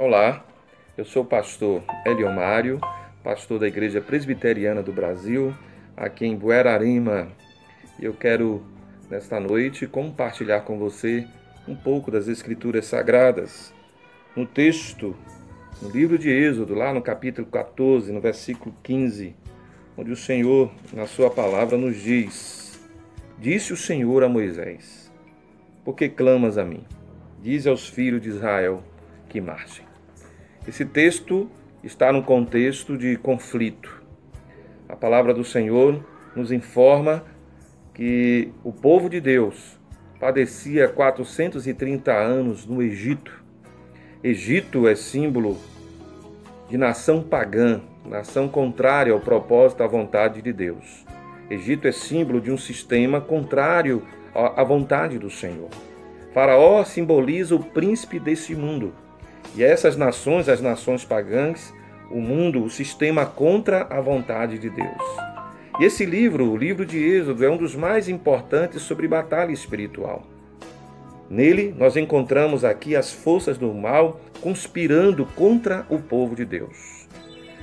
Olá, eu sou o pastor Eliomário, pastor da Igreja Presbiteriana do Brasil, aqui em Buerarima. E eu quero, nesta noite, compartilhar com você um pouco das Escrituras Sagradas. No texto, no livro de Êxodo, lá no capítulo 14, no versículo 15, onde o Senhor, na sua palavra, nos diz: Disse o Senhor a Moisés: Por que clamas a mim? Dize aos filhos de Israel que marchem. Esse texto está no contexto de conflito. A palavra do Senhor nos informa que o povo de Deus padecia 430 anos no Egito. Egito é símbolo de nação pagã, nação contrária ao propósito, à vontade de Deus. Egito é símbolo de um sistema contrário à vontade do Senhor. Faraó simboliza o príncipe desse mundo. E essas nações, as nações pagãs, o mundo, o sistema contra a vontade de Deus. E esse livro, o livro de Êxodo, é um dos mais importantes sobre batalha espiritual. Nele, nós encontramos aqui as forças do mal conspirando contra o povo de Deus.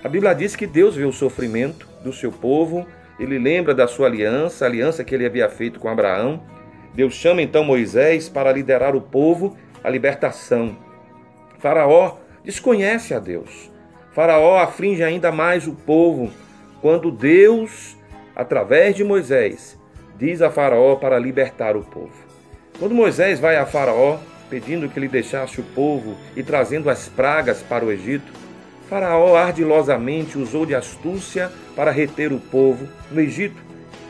A Bíblia diz que Deus vê o sofrimento do seu povo, ele lembra da sua aliança, a aliança que ele havia feito com Abraão. Deus chama então Moisés para liderar o povo à libertação. Faraó desconhece a Deus. Faraó aflige ainda mais o povo quando Deus, através de Moisés, diz a Faraó para libertar o povo. Quando Moisés vai a Faraó pedindo que lhe deixasse o povo e trazendo as pragas para o Egito, Faraó ardilosamente usou de astúcia para reter o povo no Egito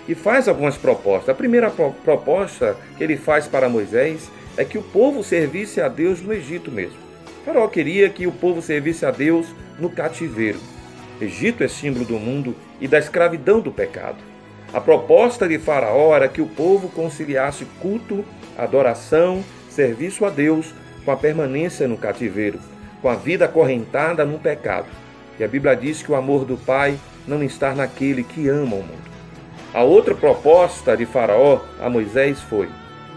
e faz algumas propostas. A primeira proposta que ele faz para Moisés é que o povo servisse a Deus no Egito mesmo. Faraó queria que o povo servisse a Deus no cativeiro. Egito é símbolo do mundo e da escravidão do pecado. A proposta de Faraó era que o povo conciliasse culto, adoração, serviço a Deus com a permanência no cativeiro, com a vida acorrentada no pecado. E a Bíblia diz que o amor do Pai não está naquele que ama o mundo. A outra proposta de Faraó a Moisés foi: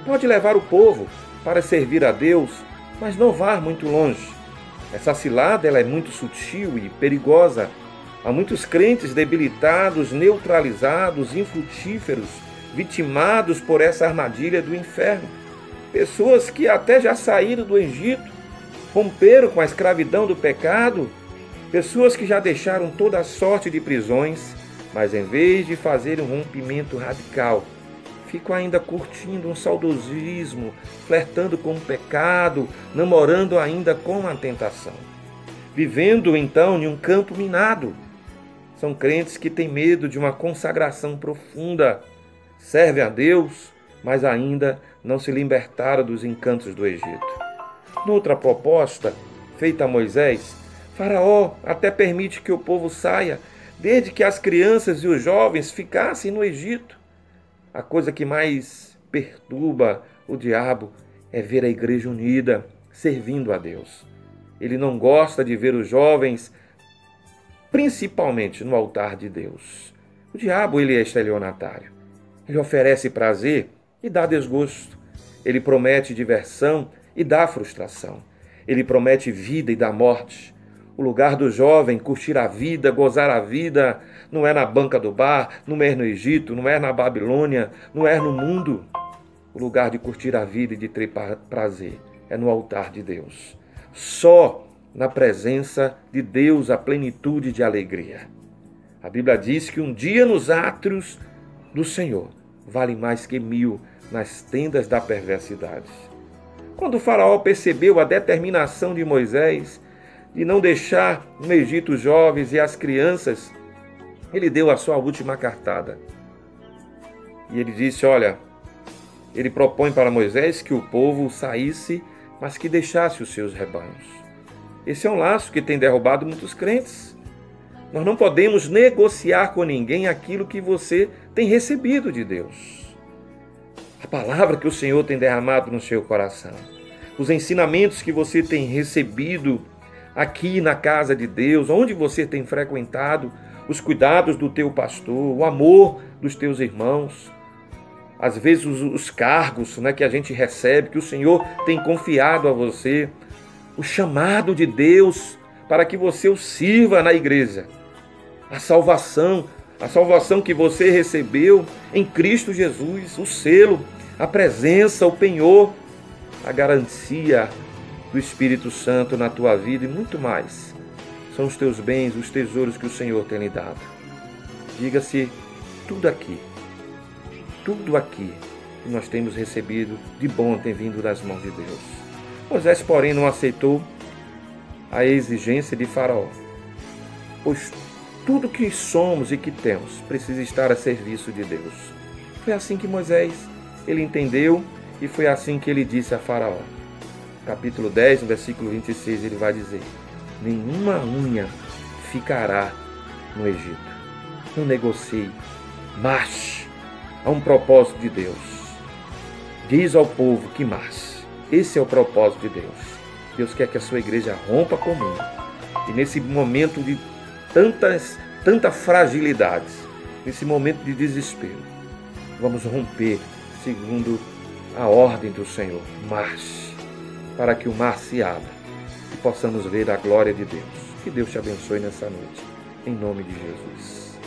pode levar o povo para servir a Deus, mas não vá muito longe. Essa cilada ela é muito sutil e perigosa. Há muitos crentes debilitados, neutralizados, infrutíferos, vitimados por essa armadilha do inferno. Pessoas que até já saíram do Egito, romperam com a escravidão do pecado, pessoas que já deixaram toda a sorte de prisões, mas em vez de fazer um rompimento radical, ficam ainda curtindo um saudosismo, flertando com o pecado, namorando ainda com a tentação. Vivendo então em um campo minado. São crentes que têm medo de uma consagração profunda. Servem a Deus, mas ainda não se libertaram dos encantos do Egito. Noutra proposta, feita a Moisés, Faraó até permite que o povo saia, desde que as crianças e os jovens ficassem no Egito. A coisa que mais perturba o diabo é ver a igreja unida, servindo a Deus. Ele não gosta de ver os jovens, principalmente no altar de Deus. O diabo, ele é estelionatário. Ele oferece prazer e dá desgosto. Ele promete diversão e dá frustração. Ele promete vida e dá morte. O lugar do jovem curtir a vida, gozar a vida, não é na banca do bar, não é no Egito, não é na Babilônia, não é no mundo. O lugar de curtir a vida e de ter prazer é no altar de Deus. Só na presença de Deus a plenitude de alegria. A Bíblia diz que um dia nos átrios do Senhor vale mais que 1000 nas tendas da perversidade. Quando o faraó percebeu a determinação de Moisés de não deixar no Egito os jovens e as crianças, ele deu a sua última cartada. E ele disse, ele propõe para Moisés que o povo saísse, mas que deixasse os seus rebanhos. Esse é um laço que tem derrubado muitos crentes. Nós não podemos negociar com ninguém aquilo que você tem recebido de Deus. A palavra que o Senhor tem derramado no seu coração. Os ensinamentos que você tem recebido aqui na casa de Deus, onde você tem frequentado, os cuidados do teu pastor, o amor dos teus irmãos, às vezes os cargos que a gente recebe, que o Senhor tem confiado a você, o chamado de Deus para que você o sirva na igreja. A salvação que você recebeu em Cristo Jesus, o selo, a presença, o penhor, a garantia do Espírito Santo na tua vida e muito mais. São os teus bens, os tesouros que o Senhor tem lhe dado. Diga-se, tudo aqui que nós temos recebido de bom tem vindo das mãos de Deus. Moisés, porém, não aceitou a exigência de Faraó, pois tudo que somos e que temos precisa estar a serviço de Deus. Foi assim que Moisés, ele entendeu e foi assim que ele disse a Faraó. Capítulo 10, no versículo 26, ele vai dizer: nenhuma unha ficará no Egito. Não negocie, marche. Há um propósito de Deus. Diz ao povo que marche. Esse é o propósito de Deus. Deus quer que a sua igreja rompa com o mundo. E nesse momento de tanta fragilidade, nesse momento de desespero, vamos romper segundo a ordem do Senhor. Marche, para que o mar se abra e possamos ver a glória de Deus. Que Deus te abençoe nessa noite. Em nome de Jesus.